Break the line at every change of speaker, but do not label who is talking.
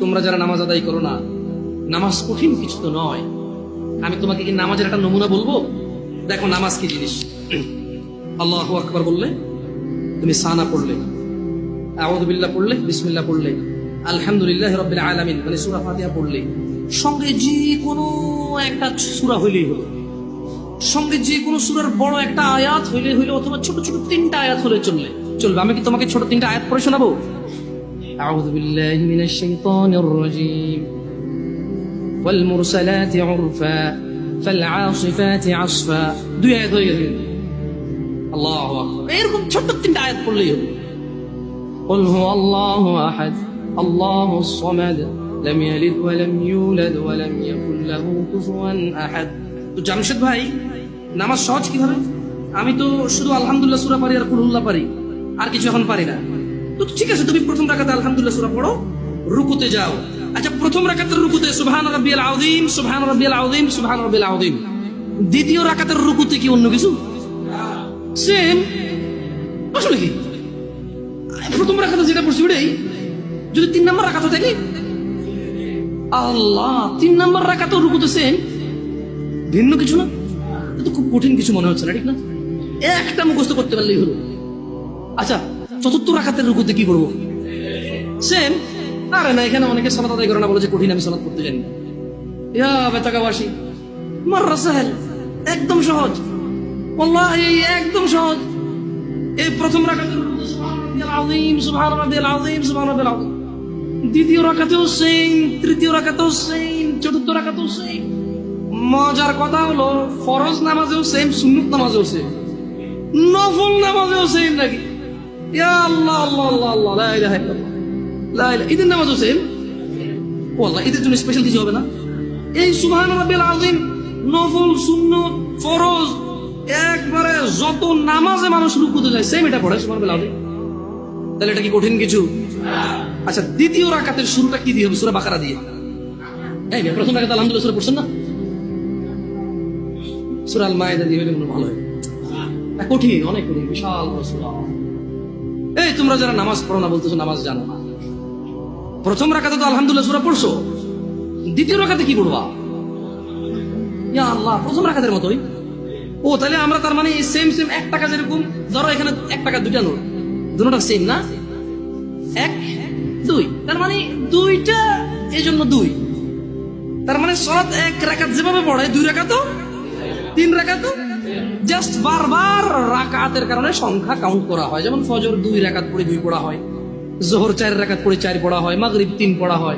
তোমরা যারা নামাজ আদায় করো না, নামাজ কঠিন কিছু তো নয়। আমি তোমাকে কি নামাজের একটা নমুনা বলবো? দেখো নামাজ কি জিনিস। আল্লাহু আকবার বললে, তুমি সানা পড়লে, আউযু বিল্লাহ পড়লে, বিসমিল্লাহ পড়লে, আলহামদুলিল্লাহি রাব্বিল আলামিন মানে সূরা ফাতিহা পড়লে, সঙ্গে যে কোনো একটা সূরা হইলেই হলো, সঙ্গে যে কোনো সূরার বড় একটা আয়াত হইলে হইলো, অথবা ছোট ছোট তিনটা আয়াত হলে চলবে। আমি কি তোমাকে ছোট তিনটা আয়াত পড়ে শোনাবো? আউযু বিল্লাহি মিনাশ শাইতানির রাজীম, ওয়াল মুরসালাতি উরফা ফাল আসিফাতি আসফা। দুই আয়াত হয়ে গেল। আল্লাহু আকবার। এরকম ছোট তিনটা আয়াত পড়লেই হলো। কুল হুয়াল্লাহু আহাদ আল্লাহুস সামাদ লাম ইয়ালিদ ওয়া লাম ইউলাদ ওয়া লাম ইয়াকুল লাহু কুফুয়ান আহাদ। তো জামশেদ ভাই, নামাজ সহজ কিভাবে? আমি তো শুধু আলহামদুলিল্লাহ সূরা পারি আর কুলহুল্লাহ পারি, আর কিছু এখন পারি না। তো ঠিক আছে, তুমি প্রথম রাকাতে আলহামদুলিল্লাহ সূরা পড়ো, রুকুতে যাও। আচ্ছা, প্রথম রাকাতের রুকুতে সুবহান রাব্বিয়াল আযীম, সুবহান রাব্বিয়াল আযীম, সুবহান রাব্বিয়াল আযীম। দ্বিতীয় রাকাতের রুকুতে কি অন্য কিছু? সেম। আসলে কি প্রথম রাকাতে যেটা পড়ছি ওটাই, যদি 3 নাম্বার রাকাত থাকে, আল্লাহ 3 নাম্বার রাকাতে রুকুতে সেম, ভিন্ন কিছু না। এটা খুব কঠিন কিছু মনে হচ্ছে না, ঠিক না? একটা মুখস্থ করতে পারলেই হলো। আচ্ছা, চতুর্থ রাকাতের রুকুতে কি করবো? সেম। আরে না, এখানে অনেকে সালাত আদায় করে না, বলে যে কঠিন, আমি সালাত করতে জানি না। ইয়া বেতাকাবাসী, মাররা সাহেল, একদম সহজ, ওয়াল্লাহি একদম সহজ। এই প্রথম রাকাতের রুকুতে সুবহান রাব্বিয়াল আযীম, সুবহান রাব্বিয়াল আযীম, সুবহান রাব্বিয়াল আযীম। দ্বিতীয় রাকাতেও সেম, তৃতীয় রাকাতেও সেম, চতুর্থ রাকাতেও সেম। মজার কথা হলো, ফরজ নামাজেও সেম, সুন্নত নামাজেও সেম, নফল নামাজেও সেম নাকি? ইয়া আল্লাহ আল্লাহ আল্লাহ আল্লাহ, লা ইলাহা ইল্লাল্লাহ, লা ইলাহা। ঈদের নামাজও সেম। ওয়াল্লাহ ঈদের জন্য স্পেশাল কিছু হবে না? এই সুবহান রাব্বিল আযীম, নফল, সুন্নত, ফরজ, একবারে যত নামাজে মানুষ রুকুতে যায় সেম এটা পড়ে সুবহান রাব্বিল আযীম। তাহলে এটা কি কঠিন কিছু? আচ্ছা, দ্বিতীয় রাকাতের শুরুটা কি দিয়ে হবে? সূরা বাকারা দিয়ে। এই প্রথম রাকাতে আলহামদুলিল্লাহ সূরা পড়ছেন না? সূরা আল মায়েদা দিয়ে হলে ভালো হয়। কঠিন, অনেক কঠিন, বিশাল সূরা। এই তোমরা যারা নামাজ পড়ো না, বলতেছো নামাজ জানো না। প্রথম রাকাতে তো আলহামদুলিল্লাহ সূরা পড়ছো, দ্বিতীয় রাকাতে কি পড়বা? ইয়া আল্লাহ, প্রথম রাকাতের মতোই। ও তাহলে আমরা তার মানে সেম সেম 1 টাকা, যেরকম ধরো এখানে 1 টাকা দুইটা নোট, দুটোটা সেম না? 1 2, তার মানে দুইটা, এই জন্য 2। তার মানে সালাত 1 রাকাত যেভাবে পড়ে, 2 রাকাতও 3 রাকাতও, জাস্ট বারবার রাকাতের কারণে সংখ্যা কাউন্ট করা হয়। যেমন ফজর 2 রাকাত পড়ে 2 পড়া হয়, যোহর 4 রাকাত পড়ে 4 পড়া হয়, মাগরিব 3 পড়া হয়।